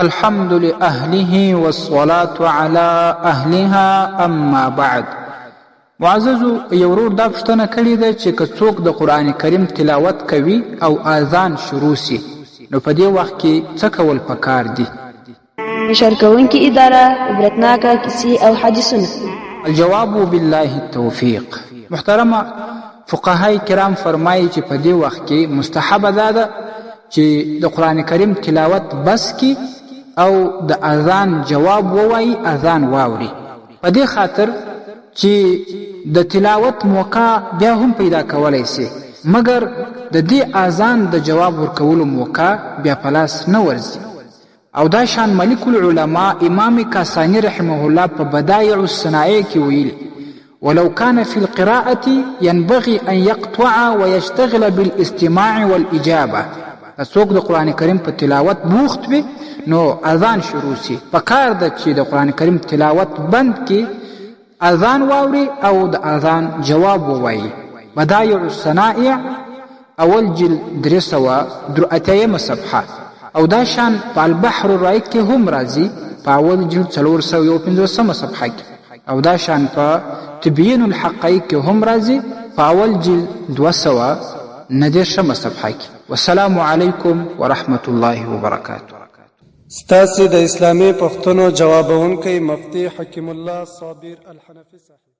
الحمد لأهله والصلاة على أهلها أما بعد. معززو یورور دا پوښتنه کړې ده چې که څوک د قرآن کریم تلاوت کوي او اذان شروع سي نو په دې وخت کې څه کول پکار دي؟ نشر کوونکې اداره، عبرتناکه کیسې او حدیثونه. الجواب بالله التوفیق. محترمه فقهای کرام فرمایي چې په دې وخت کې مستحبه ده چې د قرآن کریم تلاوت بس کی او د اذان جواب ووایي، اذان واوري. په دې خاطر چې د تلاوت موقع بیا هم پیدا کولی سي، مګر د دې اذان د جواب ورکولو موقع بیا په لاس نه ورځي. او دا شان ملک العلماء امام کاسانی رحمه الله په بدایع الصنائع کې ویلي: ولو كان في القراءة ينبغي أن يقطع ويشتغل بالاستماع والإجابة. څوک د قرآن کریم په تلاوت بوخت وي نو اذان شروع سي، پکار ده چې د قرآن کریم تلاوت بند کې اذان واوري او د اذان جواب ووایي. بدایع الصنائع اول جلد 383 صفحه. او دا شان په البحر الرائق کې هم راځي په اول جلد 415 صفحه کې. او دا شان په تبیین الحقایق کې هم راځي په اول جلد 219 صفحه کې. والسلام علیکم ورحمت الله وبرکاته. ستاسو د اسلامي پوښتنو جوابونکی مفتی حکیم الله صابر الحنفي صاحب.